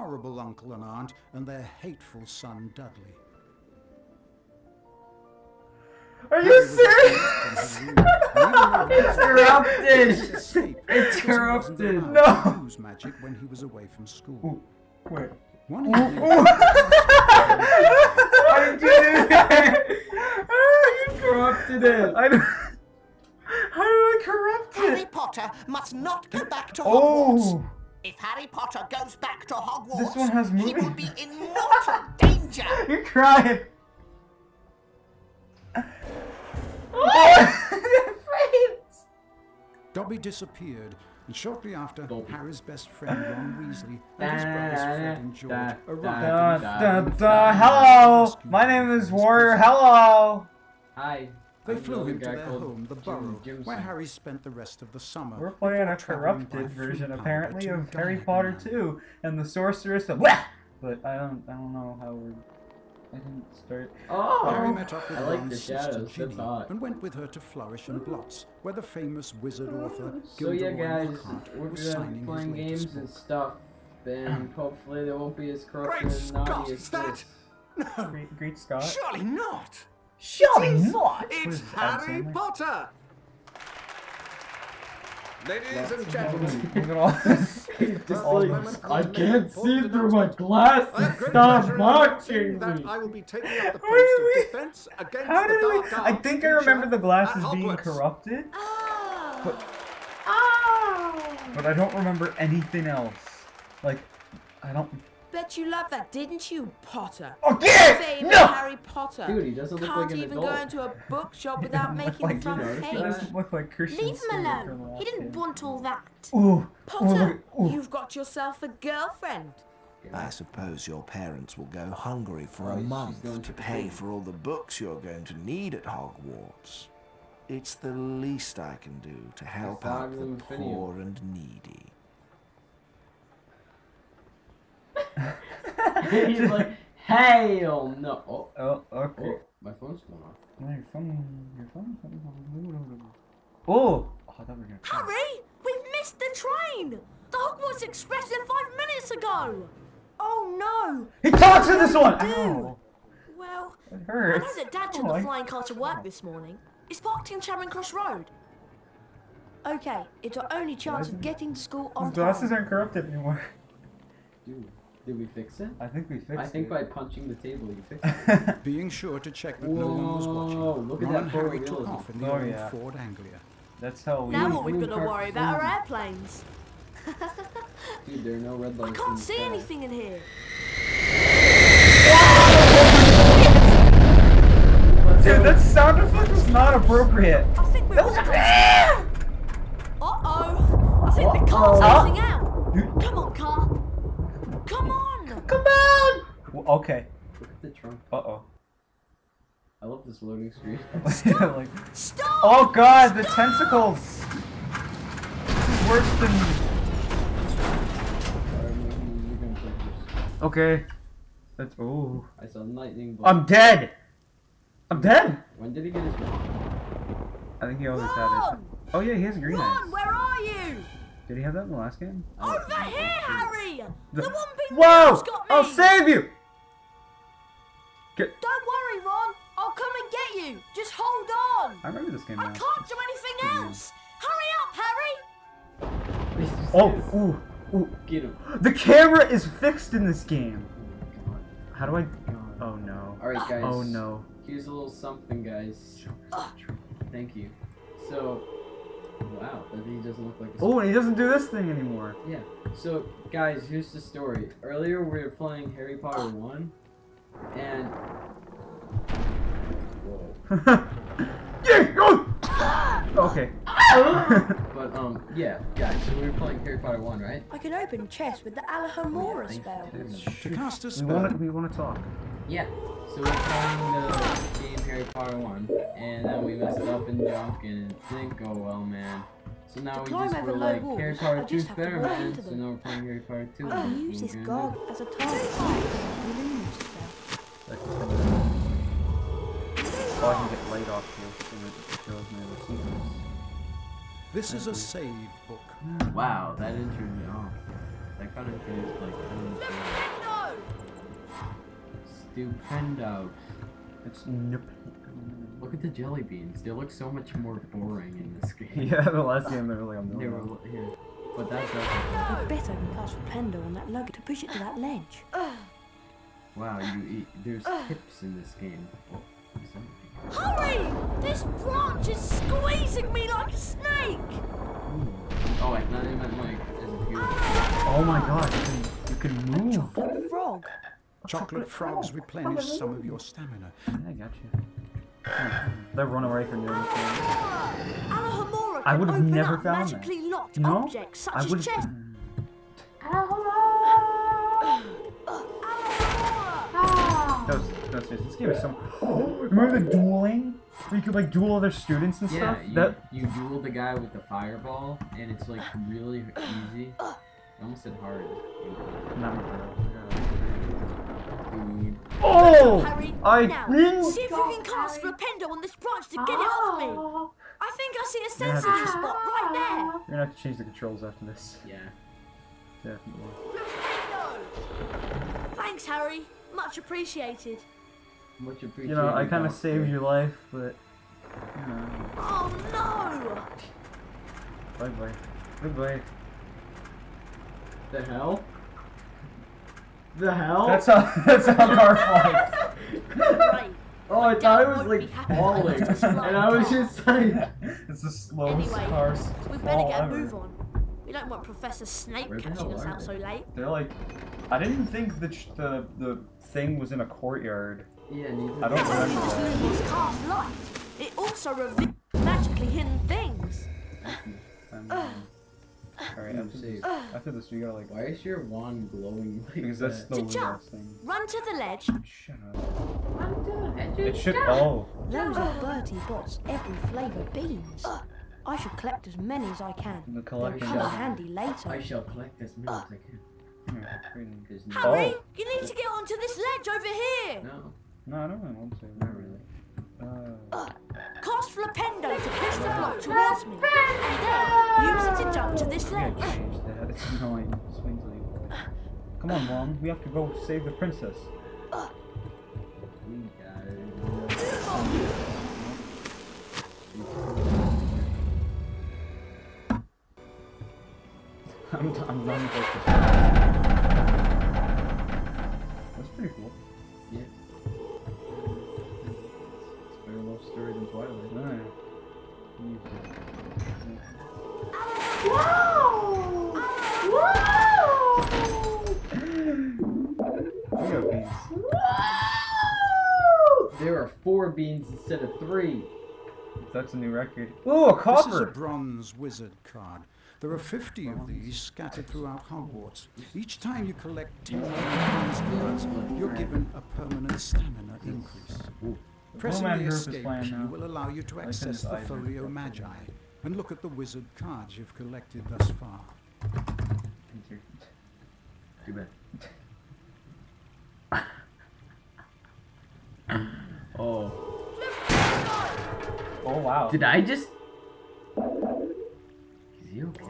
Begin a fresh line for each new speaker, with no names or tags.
horrible uncle and aunt and their hateful son Dudley.
Are you serious?
It's corrupted! It's corrupted!
No!
Use magic when he was away from school.
Ooh, wait.
One evening,
Why did you do that? You corrupted it!
How did I corrupt
Harry
it?
Potter must not go back to Hogwarts.
Oh!
If Harry Potter goes back to Hogwarts,
This one has
he
moving.
will be in mortal danger.
You're crying! Oh!
Dobby disappeared, and shortly after, Harry's best friend Ron Weasley and his brothers Fred and George arrived.
Hello! My name is Warrior. Hello!
Hi.
They
I'm
flew
the
him to
guy
their
called
home, the Burrow,
Jimson.
where Harry spent the rest of the summer.
We're playing a
before traveling by
corrupted version,
food
apparently,
power
of
to
Harry
Diagon
Potter
Alley.
2 and the Sorceress of Blah! But I don't know how we're. I didn't start.
Harry
Oh!
met up with
I like
Ron's
the
sister
shadows, that's
Ginny
hot.
and went with her to Flourish and Blots, where the famous wizard author
So yeah,
Gilderoy
guys,
Lockhart
we're
was
gonna
signing
be playing
his
games
latest
and
book.
stuff, and hopefully they won't be as corrupt
Great
and naughty
Scott,
as
is that?
this.
No,
Great Scott.
surely not.
Surely not!
It's
is Adam
Harry
Sandler?
Potter. Ladies and gentlemen,
Look at all this.
Just
All
like,
moments
I
of
can't see
important
through my
I have
glasses.
great
Stop
pleasure in
watching
announcing that
me.
I will be taking up the
Why did
post
we-
of defense against
How
the
did we?
dark
I
arts
think I remember the
teacher
glasses
at
being
Hogwarts.
corrupted,
Oh.
but
Oh.
but I don't remember anything else. Like, I don't.
Bet you love that, didn't you, Potter?
Oh yeah!
Favorite
No!
Harry Potter.
Dude, he doesn't look
Can't
like an
even
adult.
go into a bookshop without
He doesn't
making
look
the front
like-
He
page.
doesn't look like Christian
Leave him
Stewart from the
alone.
last
He didn't
game.
want all that.
Ooh,
Potter,
ooh.
you've got yourself a girlfriend.
I suppose your parents will go hungry for
Right,
a
she's
month
going
to
to
pay
pay.
for all the books you're going to need at Hogwarts. It's the least I can do to help out the
Infinity.
poor and needy.
He's like, hell no. Oh,
Oh, okay.
oh, my phone's going off.
Your phone. Oh, I thought we were gonna.
Harry, we've missed the train. The Hogwarts Express left 5 minutes ago. Oh no.
He talks in this one.
Do.
Ow,
Well,
it
I know
hurts.
that Dad took
Oh,
the flying car to work this morning. It's parked in Charing Cross Road. Okay, it's our only chance of getting to school on
His glasses
time.
aren't corrupted anymore.
Dude, did we fix it?
I think we fixed
I think
it.
by punching the table you fixed it.
Being sure to check that no one was
Whoa,
watching,
look at
Ron
that
and Harry
photorealism.
took off in the
Oh,
old
yeah.
Ford Anglia.
That's how we.
Now
Ooh,
what we've got to
ooh,
worry about are
cartoon.
airplanes.
Dude, there are no red
I
lights in
can't
the
see
sky.
anything in here.
Dude, that sound effect was not appropriate.
I think we're all Uh-oh. I think the car's
Uh-oh.
missing out. Come on, car. Come on.
Come on. Well, okay.
Look at the trunk.
Uh
I love this loading screen.
oh. Like,
Stop.
oh god, the tentacles. This is worse than.
Alright, you're gonna play first.
Okay. That's. Oh.
I saw lightning bolt.
I'm dead. I'm dead.
When did he get his
I think he always had it.
Ron.
Oh yeah, he has green
Ron,
eyes.
where are you?
Did he have that in the last game?
Over here, Harry. The one big
Whoa!
wheel's got me.
I'll save you. Get.
Don't worry, Ron. I'll come and get you. Just hold on.
I remember this game
I
now.
can't do anything else. Hurry up, Harry.
Oh, ooh, ooh.
Get him.
The camera is fixed in this game.
Oh,
How do I? Oh no.
Alright, guys.
Oh no.
Here's a little something, guys. Thank you. So, wow, that he doesn't look like a
Oh, and he doesn't do this thing anymore.
Yeah. So, guys, here's the story. Earlier, we were playing Harry Potter 1, and... Whoa.
Yeah, oh! Okay.
But, yeah, guys, so we were playing Harry Potter 1, right?
I can open chest with the Alahomora spell.
To cast a
We
spell,
want to talk.
Yeah. So we were playing the game Harry Potter 1, and then we messed up in junk, and it didn't go well, man. So now
To
we
climb
just
over
were
low
like,
walls,
Harry Potter
I
2 is
just have to
better,
walk
man.
into
So
them.
now we're playing Harry Potter 2.
I can use this gog as a target illuminous spell.
Oh, I can get light off here so it shows me the sequence.
this is a save book.
Wow, that intro me off. That got introduced like 10 years ago. Stupendo.
It's nope.
Look at the jelly beans. They look so much more boring in this game.
Yeah, the last game they were like a
They
million.
were here. But that doesn't.
I bet I can pass the Pendo on that lug to push it to that ledge.
Wow, there's tips in this game. Oh, something.
Hurry! This branch is squeezing me like a snake!
Oh, I thought it meant like as if you.
Oh my god, you can move.
Chocolate frog.
Chocolate frogs replenish some of your stamina.
I got you. They run away from you.
Alahomora
I
can
would have
open
never
up
found that.
magically locked
No,
objects such
I
as
would
chests.
This game is so. Remember the dueling? Where you could like duel other students and
Yeah,
stuff?
you duel the guy with the fireball, and it's like really easy. I almost said hard.
Oh!
Harry,
I
now,
didn't.
see if you can cast Flipendo on this branch to get it off me. I think I see a sensitive spot right there.
You're gonna have to change the controls after this.
Yeah.
Definitely.
Flipendo! Thanks, Harry. Much appreciated.
Much appreciated.
You know, I kind of
Doopks.
saved your life, but you know.
Oh no!
Bye bye. Goodbye.
The hell? The hell?
That's how car flies.
Great.
Oh, I thought it was
Won't
like
be happy
falling,
about this flying
and I was
car.
just like.
It's the slowest
Anyway,
cars
We better
fall
get a
ever.
move on. We don't want Professor Snape
Where the
catching
hell
us
are
out
they?
so late.
They're like, I didn't think the thing was in a courtyard.
Yeah, neither.
I don't
This
remember
uses
that.
Lumos car's light. It also reveals magically hidden things.
Alright, after this we gotta like.
Why is your wand glowing like
Because that's
that?
the
To jump.
weirdest thing.
Run to the ledge.
Shut up. It should. Oh.
Those are Bertie Bott's every flavour beans. I should collect as many as I can.
The
They'll
collection.
come in handy
I
later.
shall collect as many as I can. There's no.
Harry,
Oh.
you need to get onto this ledge over here.
No,
No, I don't want to.
not really.
Cast Flipendo to push the block towards me. And then use it to jump to this
We gotta
ledge.
change that. It's annoying. Swingsley. Come on, Mom. We have to go save the princess.
We got it.
I'm running close to. That's pretty cool.
Yeah. It's better love story than Twilight.
Alright. We got beans.
There are 4 beans instead of 3.
That's a new record. Ooh, a
This is a
copper!
bronze wizard card. There are 50 of these scattered throughout Hogwarts. Each time you collect 10 bronze cards, you're given a permanent stamina increase. Pressing
Man
the
Group is
escape
playing
key
now.
will allow you to
I
access the
can- I-
Folio Magi and look at the wizard cards you've collected thus far.
Too bad. Oh.
Oh wow.
Did I just... Is he okay?